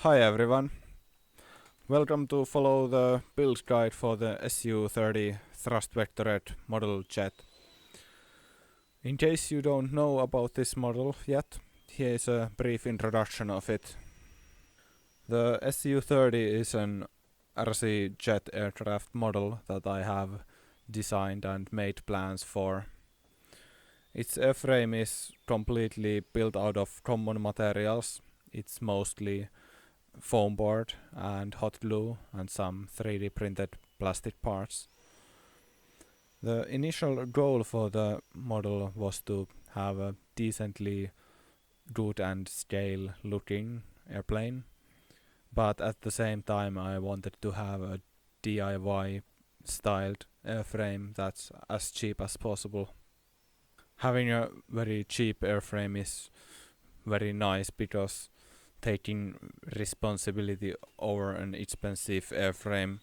Hi everyone, welcome to follow the build guide for the SU-30 thrust vectored model jet. In case you don't know about this model yet, here is a brief introduction of it. The SU-30 is an RC jet aircraft model that I have designed and made plans for. Its airframe is completely built out of common materials. It's mostly foam board and hot glue and some 3D printed plastic parts. The initial goal for the model was to have a decently good and scale looking airplane, but at the same time I wanted to have a DIY styled airframe that's as cheap as possible. Having a very cheap airframe is very nice because taking responsibility over an expensive airframe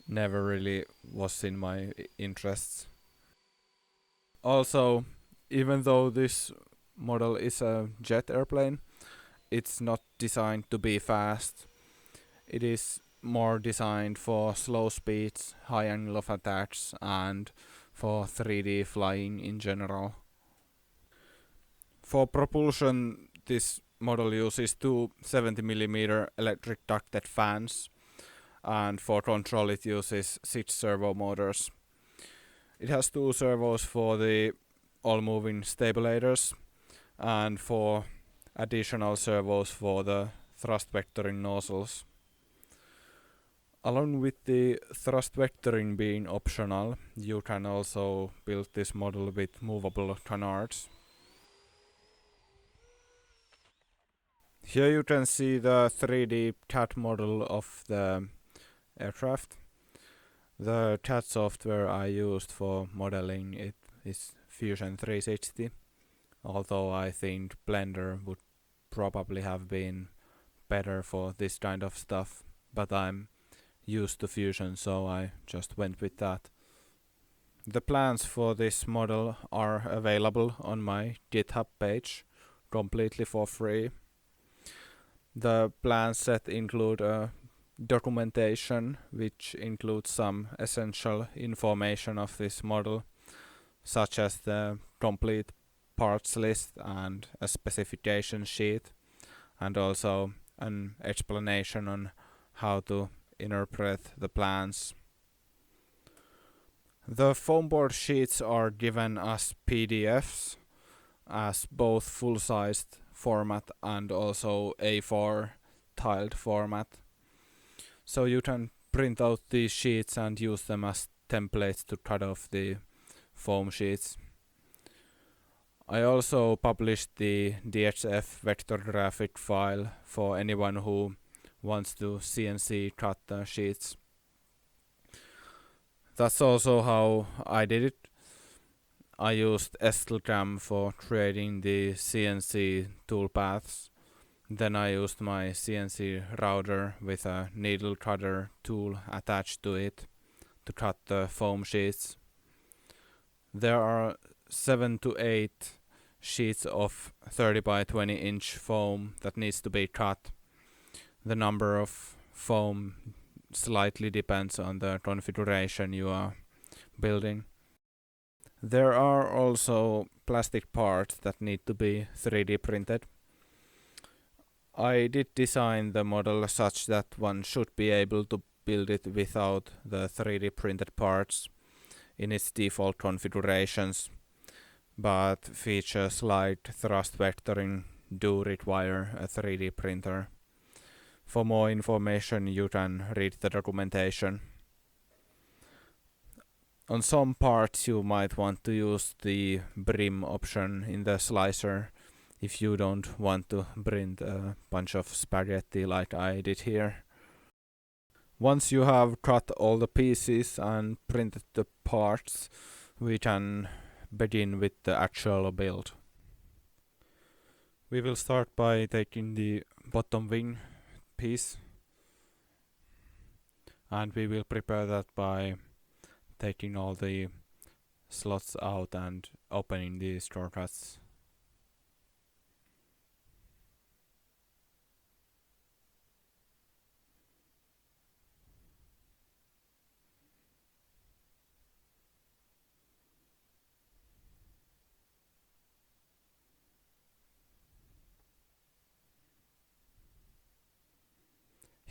never really was in my interests. Also, even though this model is a jet airplane, it's not designed to be fast. It is more designed for slow speeds, high angle of attacks, and for 3D flying in general. For propulsion, this model uses two 70mm electric ducted fans, and for control it uses 6 servo motors. It has 2 servos for the all-moving stabilators and 4 additional servos for the thrust vectoring nozzles. Along with the thrust vectoring being optional, you can also build this model with movable canards. Here you can see the 3D CAD model of the aircraft. The CAD software I used for modeling it is Fusion 360, although I think Blender would probably have been better for this kind of stuff, but I'm used to Fusion, so I just went with that. The plans for this model are available on my GitHub page, completely for free. The plan set include a documentation which includes some essential information of this model, such as the complete parts list and a specification sheet, and also an explanation on how to interpret the plans. The foam board sheets are given as PDFs, as both full-sized format and also A4 tiled format. So you can print out these sheets and use them as templates to cut off the foam sheets. I also published the DXF vector graphic file for anyone who wants to CNC cut the sheets. That's also how I did it. I used SLCAM for creating the CNC toolpaths. Then I used my CNC router with a needle cutter tool attached to it to cut the foam sheets. There are 7 to 8 sheets of 30 by 20 inch foam that needs to be cut. The number of foam slightly depends on the configuration you are building. There are also plastic parts that need to be 3D printed. I did design the model such that one should be able to build it without the 3D printed parts in its default configurations, but features like thrust vectoring do require a 3D printer. For more information you can read the documentation. On some parts you might want to use the brim option in the slicer if you don't want to print a bunch of spaghetti like I did here. Once you have cut all the pieces and printed the parts, we can begin with the actual build. We will start by taking the bottom wing piece, and we will prepare that by taking all the slots out and opening the store cuts.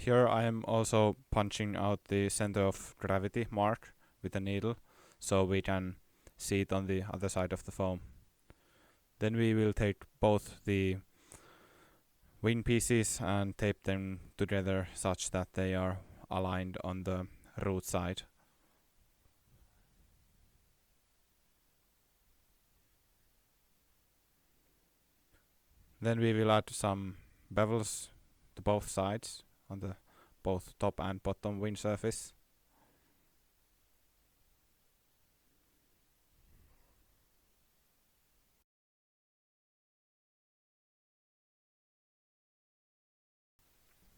Here I am also punching out the center of gravity mark with a needle, so we can see it on the other side of the foam. Then we will take both the wing pieces and tape them together such that they are aligned on the root side. Then we will add some bevels to both sides on the both top and bottom wing surface.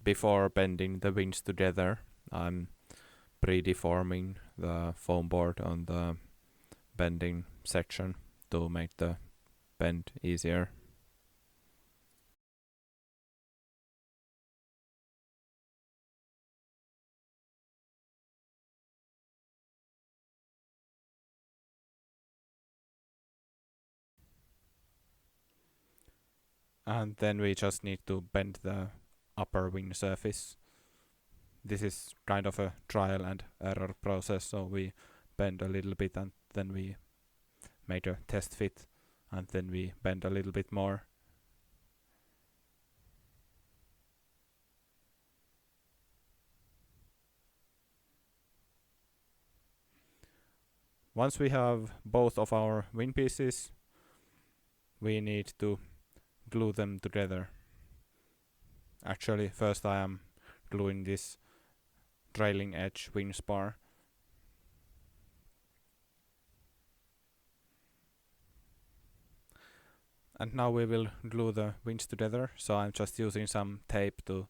Before bending the wings together, I'm pre-deforming the foam board on the bending section to make the bend easier. And then we just need to bend the upper wing surface. This is kind of a trial and error process, so we bend a little bit and then we make a test fit and then we bend a little bit more. Once we have both of our wing pieces, we need to glue them together. Actually, first I am gluing this trailing edge wing spar. And now we will glue the wings together, so I'm just using some tape to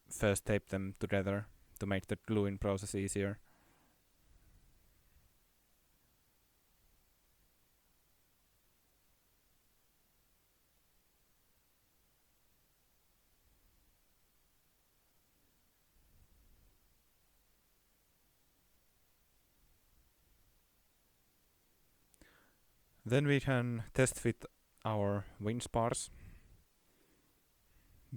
first tape them together to make the gluing process easier. Then we can test fit our wing spars.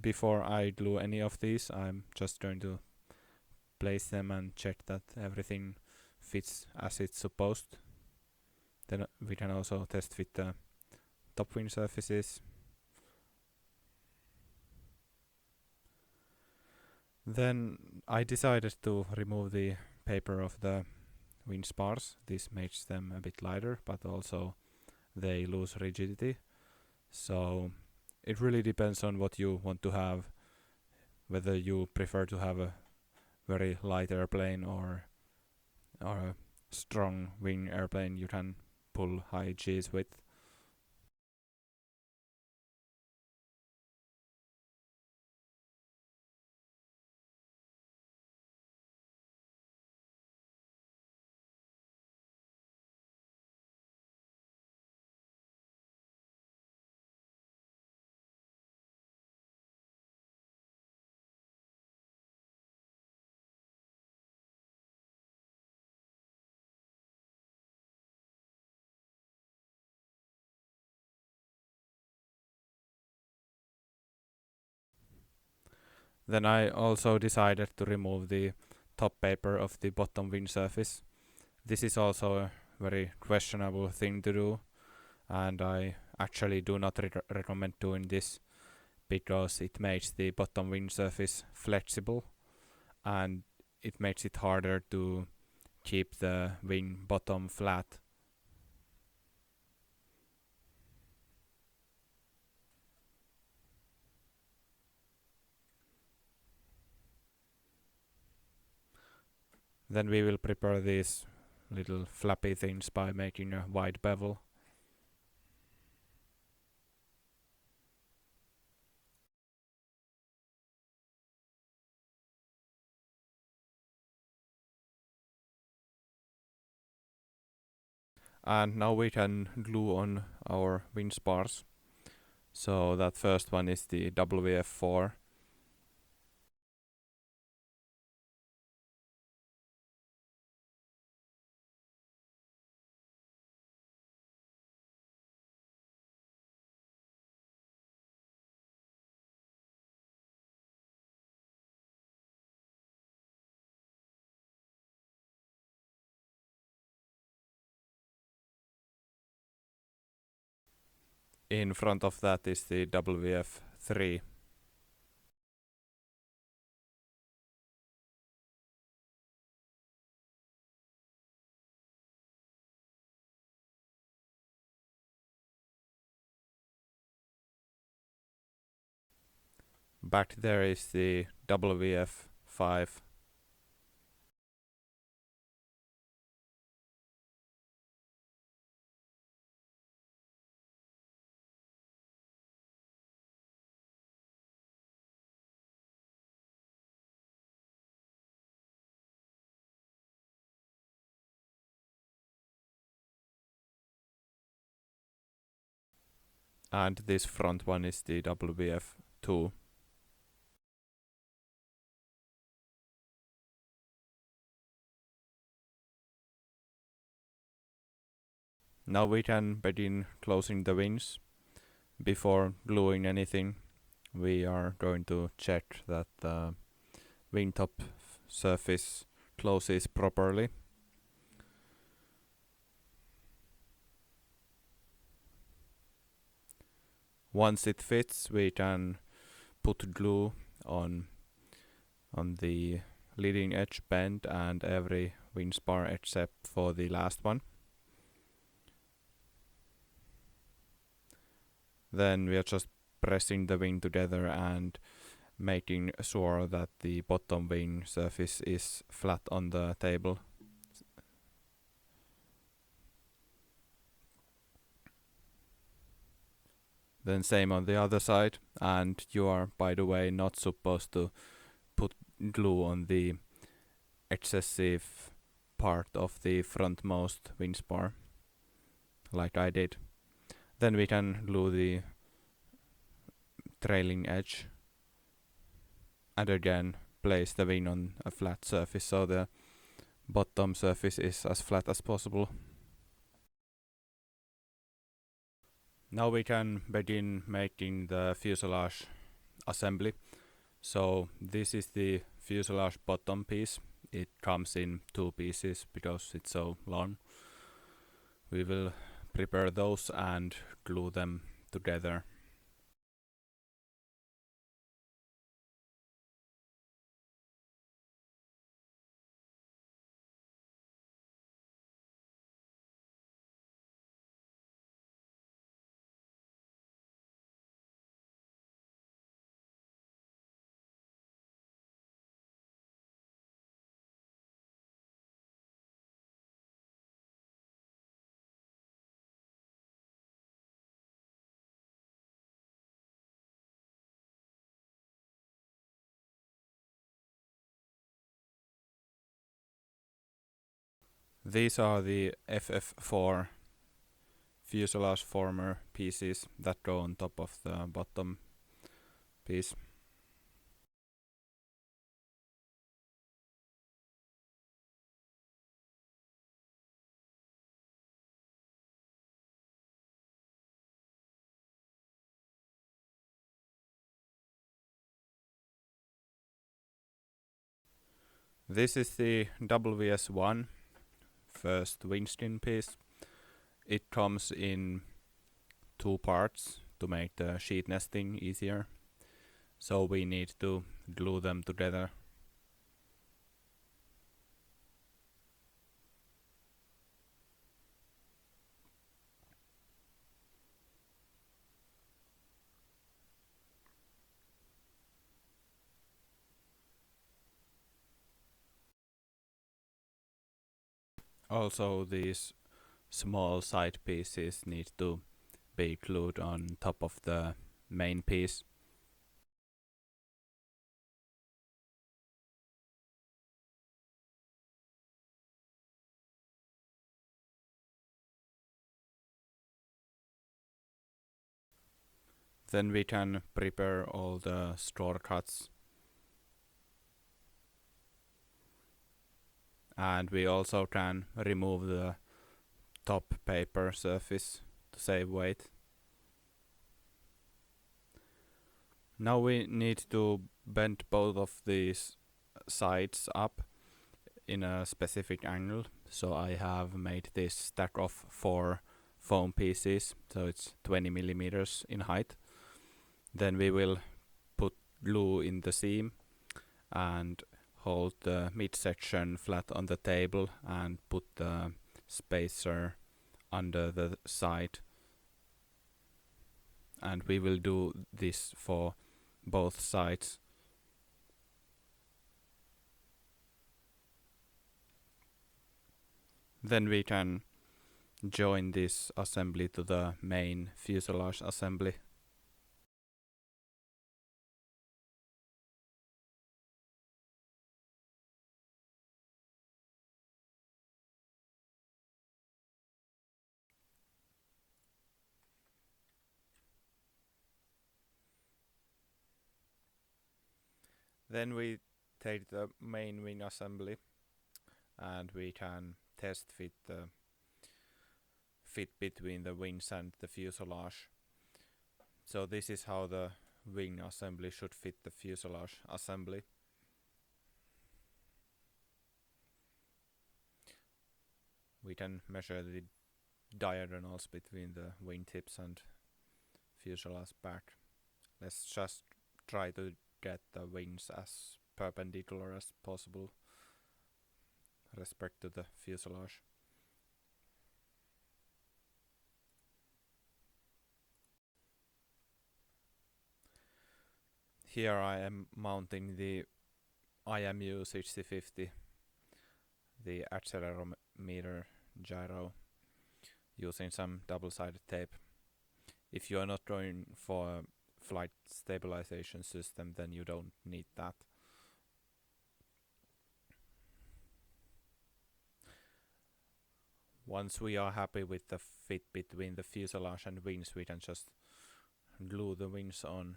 Before I glue any of these, I'm just going to place them and check that everything fits as it's supposed. Then we can also test fit the top wing surfaces. Then I decided to remove the paper of the wing spars. This makes them a bit lighter, but also they lose rigidity. So it really depends on what you want to have, whether you prefer to have a very light airplane or a strong wing airplane you can pull high G's with. Then I also decided to remove the top paper of the bottom wing surface. This is also a very questionable thing to do, and I actually do not recommend doing this because it makes the bottom wing surface flexible and it makes it harder to keep the wing bottom flat. Then we will prepare these little flappy things by making a wide bevel. And now we can glue on our wing spars. So that first one is the WF4. In front of that is the WF3. Back there is the WF5. And this front one is the WF2. Now we can begin closing the wings. Before gluing anything, we are going to check that the wing top surface closes properly. Once it fits, we can put glue on the leading edge bend and every wing spar except for the last one. Then we are just pressing the wing together and making sure that the bottom wing surface is flat on the table. Then same on the other side, and you are, by the way, not supposed to put glue on the excessive part of the frontmost wing spar, like I did. Then we can glue the trailing edge and again place the wing on a flat surface so the bottom surface is as flat as possible. Now we can begin making the fuselage assembly. So this is the fuselage bottom piece. It comes in 2 pieces because it's so long. We will prepare those and glue them together. These are the FF4 fuselage former pieces that go on top of the bottom piece. This is the WS1 first windskin piece. It comes in 2 parts to make the sheet nesting easier, so we need to glue them together. Also, these small side pieces need to be glued on top of the main piece. Then we can prepare all the store cuts. And we also can remove the top paper surface to save weight. Now we need to bend both of these sides up in a specific angle. So I have made this stack of 4 foam pieces, so it's 20 millimeters in height. Then we will put glue in the seam and hold the midsection flat on the table and put the spacer under the side, and we will do this for both sides. Then we can join this assembly to the main fuselage assembly. Then we take the main wing assembly and we can test fit the fit between the wings and the fuselage. So this is how the wing assembly should fit the fuselage assembly. We can measure the diagonals between the wingtips and fuselage back. Let's just try to get the wings as perpendicular as possible respect to the fuselage. Here I am mounting the IMU 6050, the accelerometer gyro, using some double-sided tape. If you are not going for a flight stabilization system, then you don't need that. Once we are happy with the fit between the fuselage and wings, we can just glue the wings on.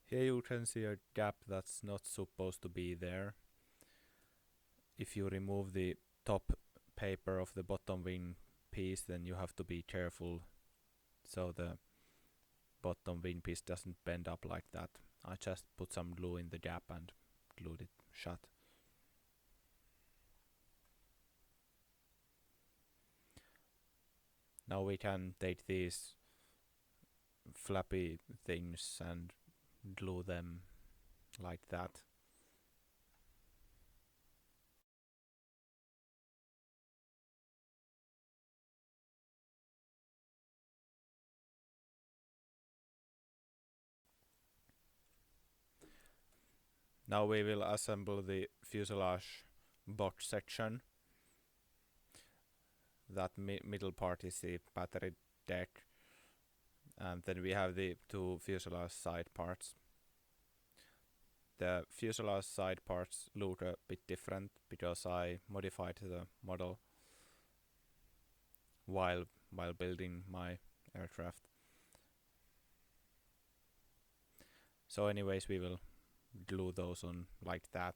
Here you can see a gap that's not supposed to be there. If you remove the top paper of the bottom wing piece, then you have to be careful so the bottom wing piece doesn't bend up like that. I just put some glue in the gap and glued it shut. Now we can take these flappy things and glue them like that. Now we will assemble the fuselage box section. That middle part is the battery deck, and then we have the two fuselage side parts. The fuselage side parts look a bit different because I modified the model while building my aircraft. So anyways, we will glue those on like that.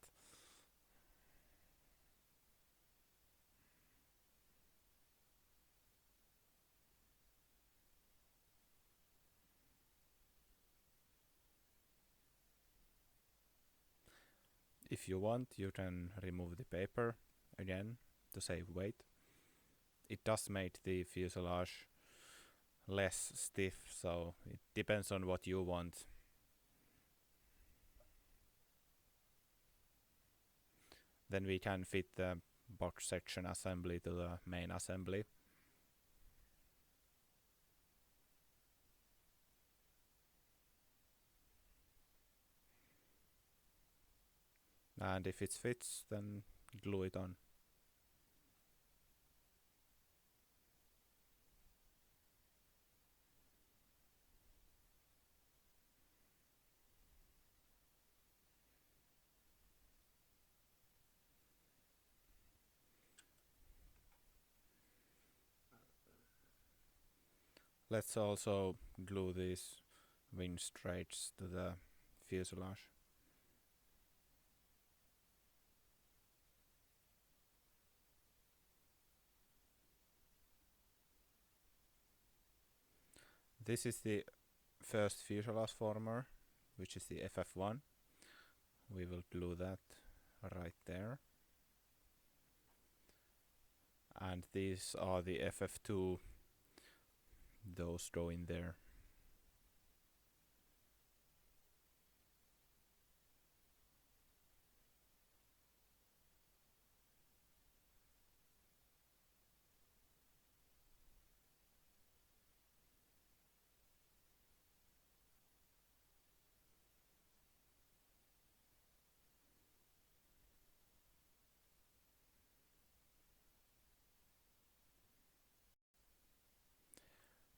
If you want, you can remove the paper again to save weight. It does make the fuselage less stiff, so it depends on what you want. Then we can fit the box section assembly to the main assembly. And if it fits, then glue it on. Let's also glue these wing straights to the fuselage. This is the first fuselage former, which is the FF1. We will glue that right there. And these are the FF2, those go in there.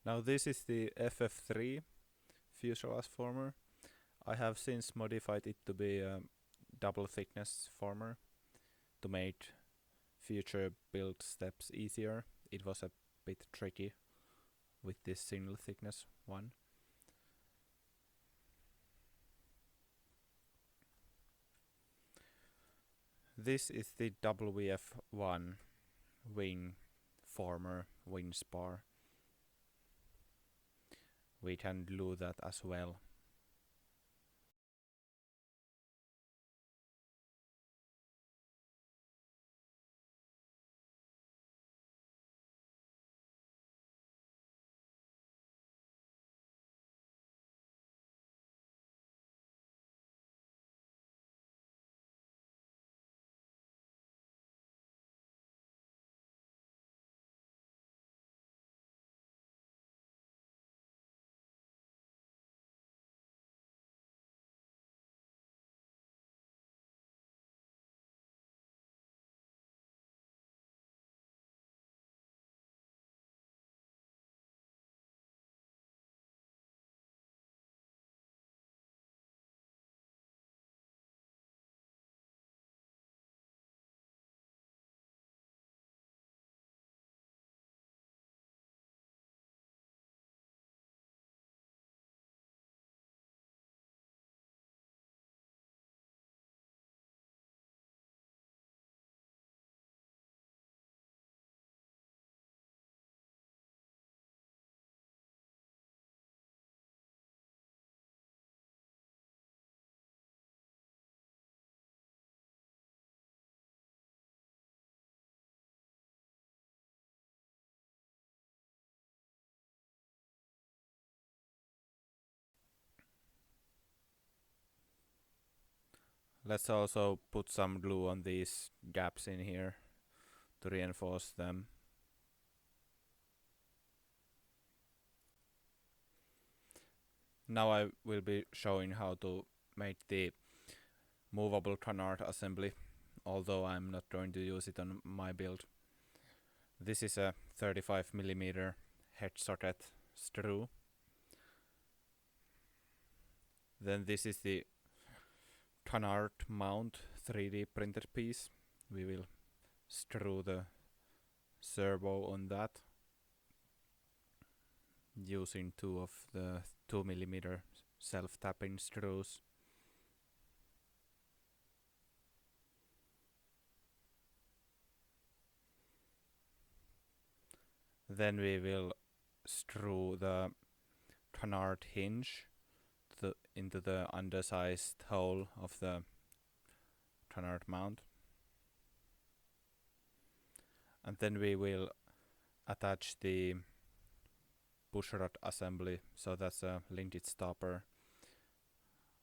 Now this is the FF3 fuselage former. I have since modified it to be a double thickness former to make future build steps easier. It was a bit tricky with this single thickness one. This is the WF1 wing former wing spar. We can glue that as well. Let's also put some glue on these gaps in here to reinforce them. Now I will be showing how to make the movable canard assembly, although I'm not going to use it on my build. This is a 35mm head socket screw. Then this is the Canard mount 3D printed piece. We will screw the servo on that using two of the 2mm self-tapping screws. Then we will screw the canard hinge into the undersized hole of the canard mount. And then we will attach the pushrod assembly, so that's a linkage stopper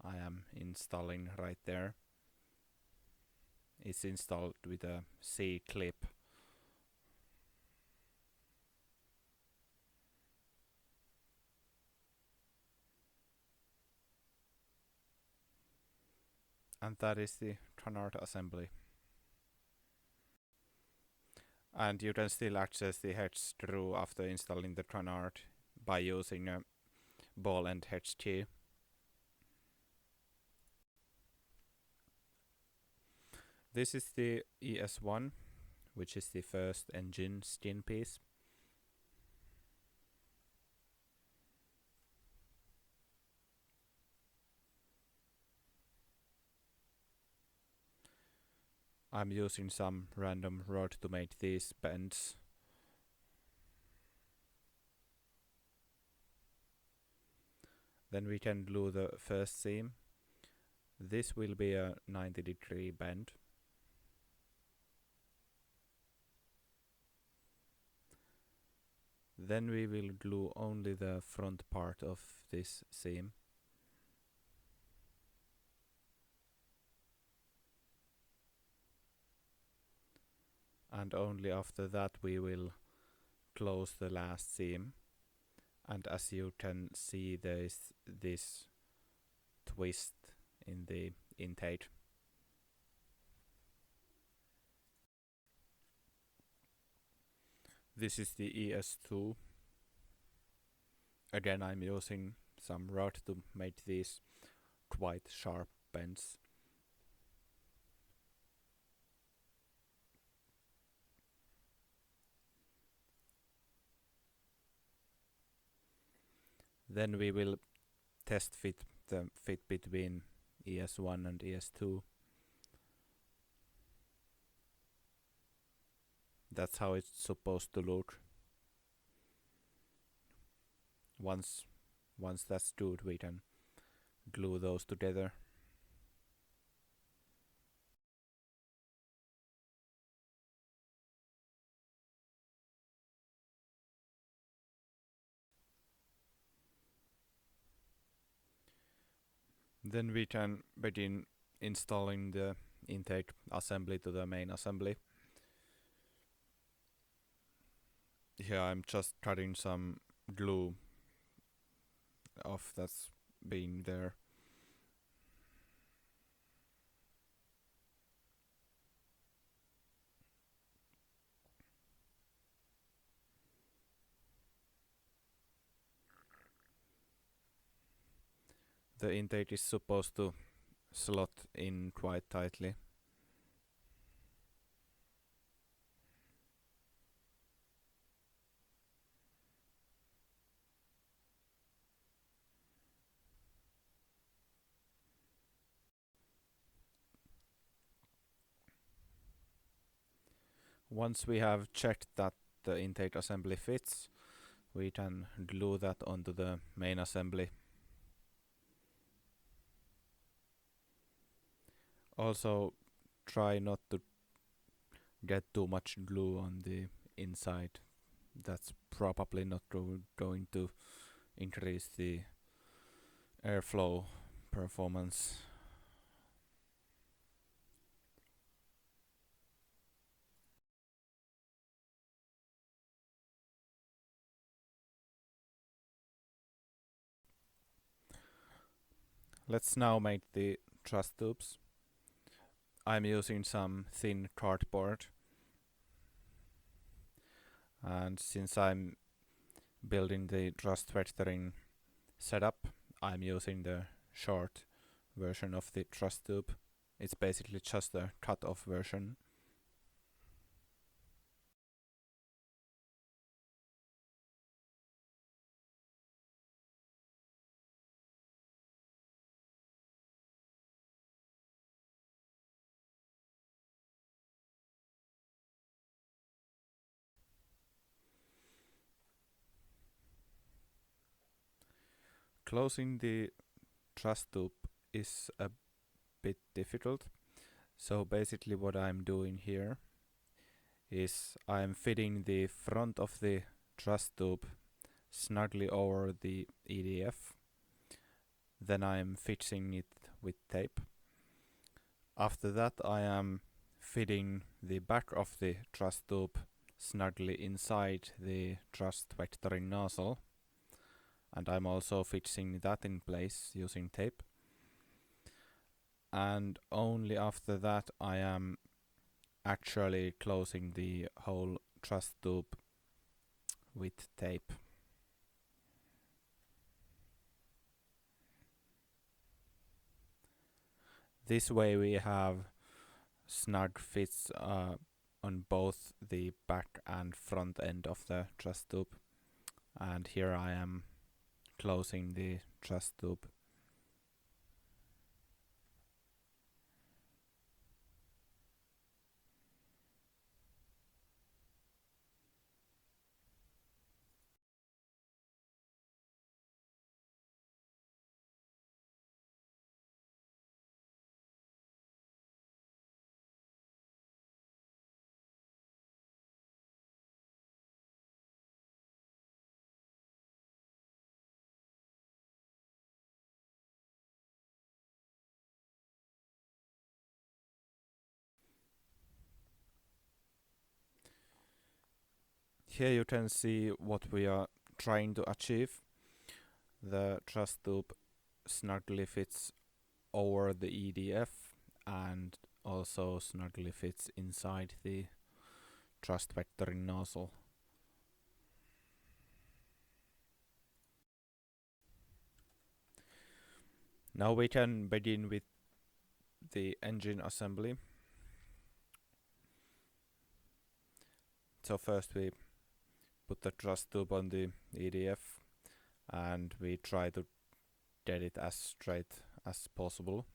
I am installing right there. It's installed with a C-clip. And that is the canard assembly. And you can still access the head screw after installing the canard by using a ball and head key. This is the ES1, which is the first engine skin piece. I'm using some random rod to make these bends. Then we can glue the first seam. This will be a 90-degree bend. Then we will glue only the front part of this seam. And only after that we will close the last seam. And as you can see, there is this twist in the intake. This is the ES2. Again, I'm using some rod to make these quite sharp bends. Then we will test fit the fit between ES1 and ES2. That's how it's supposed to look. Once that's good, we can glue those together. Then we can begin installing the intake assembly to the main assembly. Here I'm just cutting some glue off that's been there. The intake is supposed to slot in quite tightly. Once we have checked that the intake assembly fits, we can glue that onto the main assembly. Also, try not to get too much glue on the inside. That's probably not going to increase the airflow performance. Let's now make the truss tubes. I'm using some thin cardboard, and since I'm building the truss vectoring setup, I'm using the short version of the truss tube. It's basically just a cut-off version. Closing the truss tube is a bit difficult. So basically what I'm doing here is I'm fitting the front of the truss tube snugly over the EDF. Then I'm fixing it with tape. After that I am fitting the back of the truss tube snugly inside the truss vectoring nozzle. And I'm also fixing that in place using tape. And only after that I am actually closing the whole truss tube with tape. This way we have snug fits on both the back and front end of the truss tube. And here I am closing the truss tube. here you can see what we are trying to achieve. The thrust tube snugly fits over the EDF and also snugly fits inside the thrust vectoring nozzle. Now we can begin with the engine assembly. So first we put the thrust tube on the EDF and we try to get it as straight as possible.